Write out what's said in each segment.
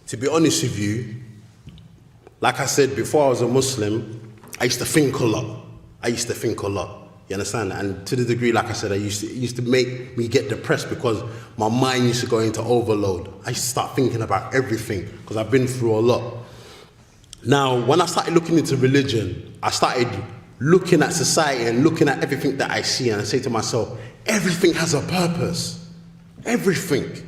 To be honest with you, like I said, before I was a Muslim, I used to think a lot. You understand? And to the degree, like I said, it used to make me get depressed because my mind used to go into overload. I used to start thinking about everything because I've been through a lot. Now, when I started looking into religion, I started looking at society and looking at everything that I see, and I say to myself, everything has a purpose. Everything.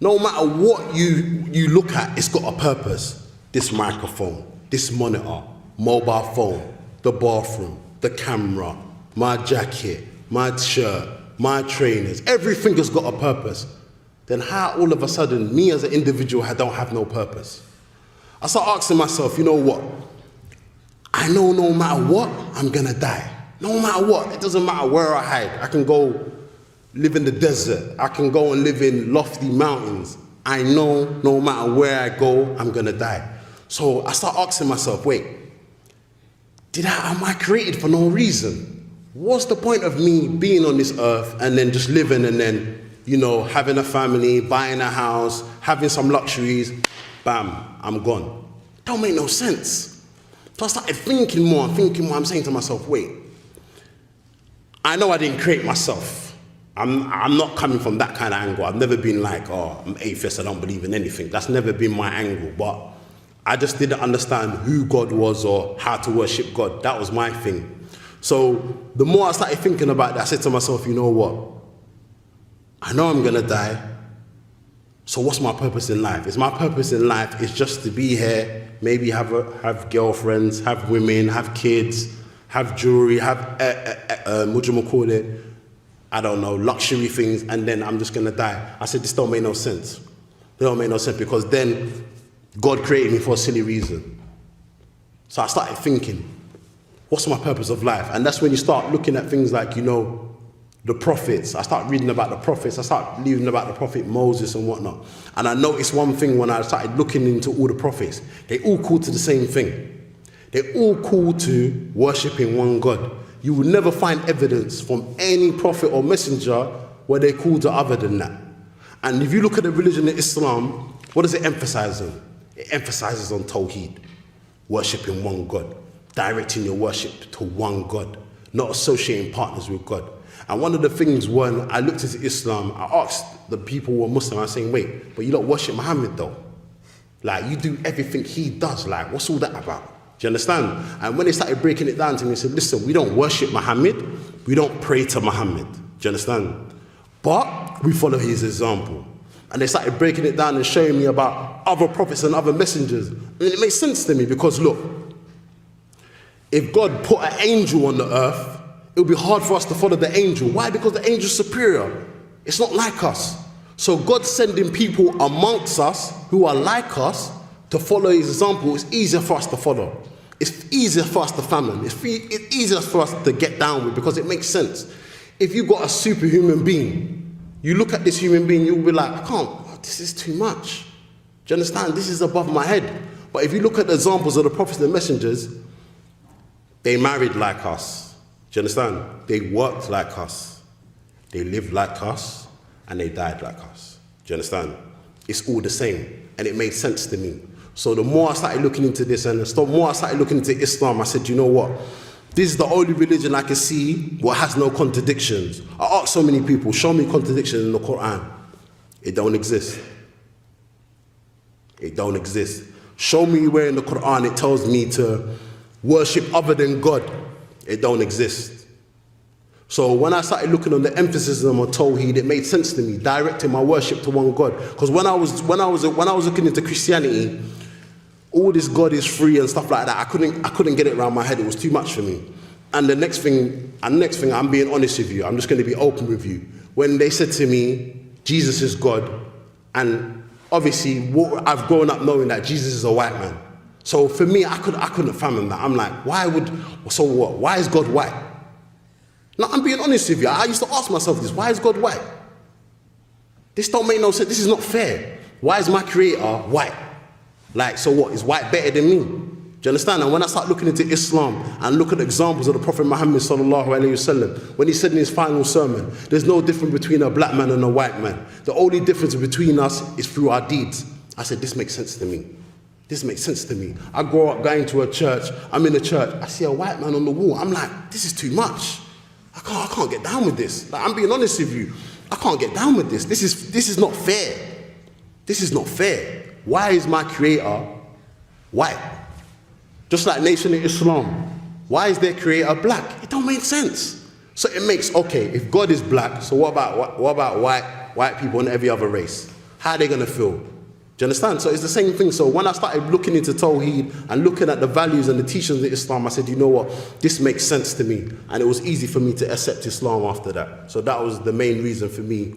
No matter what you look at, it's got a purpose. This microphone, this monitor, mobile phone, the bathroom, the camera, my jacket, my shirt, my trainers, everything has got a purpose. Then how all of a sudden, me as an individual, I don't have no purpose? I start asking myself, you know what? I know no matter what, I'm gonna die. No matter what, it doesn't matter where I hide. I can go live in the desert. I can go and live in lofty mountains. I know no matter where I go, I'm gonna die. So I start asking myself, wait, am I created for no reason? What's the point of me being on this earth and then just living and then, having a family, buying a house, having some luxuries, bam, I'm gone. Don't make no sense. So I started thinking more. I'm saying to myself, wait, I know I didn't create myself. I'm not coming from that kind of angle. I've never been like, I'm atheist, I don't believe in anything. That's never been my angle. But I just didn't understand who God was or how to worship God. That was my thing. So the more I started thinking about that, I said to myself, you know what? I know I'm going to die. So what's my purpose in life? My purpose in life is just to be here, maybe have girlfriends, have women, have kids, have jewelry, have, what do you call it? I don't know, luxury things, and then I'm just going to die. I said, this don't make no sense. It don't make no sense because then God created me for a silly reason. So I started thinking, what's my purpose of life? And that's when you start looking at things like, the prophets. I start reading about the prophets. I start reading about the prophet Moses and whatnot. And I noticed one thing when I started looking into all the prophets. They all call to the same thing. They all call to worshipping one God. You will never find evidence from any prophet or messenger where they call to other than that. And if you look at the religion of Islam, what does it emphasize on? It emphasizes on Tawheed, worshipping one God, directing your worship to one God, not associating partners with God. And one of the things when I looked into Islam, I asked the people who were Muslim, I was saying, wait, but you don't worship Muhammad though? Like, you do everything he does, like, what's all that about? Do you understand? And when they started breaking it down to me, they said, listen, we don't worship Muhammad, we don't pray to Muhammad. Do you understand? But we follow his example. And they started breaking it down and showing me about other prophets and other messengers. And it makes sense to me because look, if God put an angel on the earth, it would be hard for us to follow the angel. Why? Because the angel's superior. It's not like us. So God's sending people amongst us who are like us to follow his example. It's easier for us to follow. It's easier for us to famine. It's easier for us to get down with because it makes sense. If you've got a superhuman being, you look at this human being, you'll be like, I can't, this is too much. Do you understand? This is above my head. But if you look at the examples of the prophets and messengers, they married like us. Do you understand? They worked like us. They lived like us. And they died like us. Do you understand? It's all the same. And it made sense to me. So the more I started looking into this and the more I started looking into Islam, I said, you know what? This is the only religion I can see what has no contradictions. I asked so many people, show me contradictions in the Quran. It don't exist. It don't exist. Show me where in the Quran it tells me to worship other than God. It don't exist. So when I started looking on the emphasis on Tawheed, it made sense to me, directing my worship to one God. Because when I was looking into Christianity, all this God is free and stuff like that, I couldn't get it around my head. It was too much for me. And the next thing, I'm being honest with you. I'm just going to be open with you. When they said to me, Jesus is God, and obviously I've grown up knowing that Jesus is a white man. So for me, I couldn't fathom that. I'm like, why is God white? Now, I'm being honest with you. I used to ask myself this, why is God white? This don't make no sense. This is not fair. Why is my creator white? Like, so what? Is white better than me? Do you understand? And when I start looking into Islam and look at the examples of the Prophet Muhammad sallallahu alaihi wasallam, when he said in his final sermon, there's no difference between a black man and a white man. The only difference between us is through our deeds. I said, this makes sense to me. This makes sense to me. I grow up going to a church, I'm in a church, I see a white man on the wall, I'm like, this is too much. I can't get down with this. Like, I'm being honest with you. I can't get down with this. This is not fair. This is not fair. Why is my creator white? Just like Nation of Islam. Why is their creator black? It don't make sense. So it makes, okay, if God is black, so what about white people and every other race? How are they going to feel? Do you understand? So it's the same thing. So when I started looking into Tawheed and looking at the values and the teachings of Islam, I said, you know what? This makes sense to me. And it was easy for me to accept Islam after that. So that was the main reason for me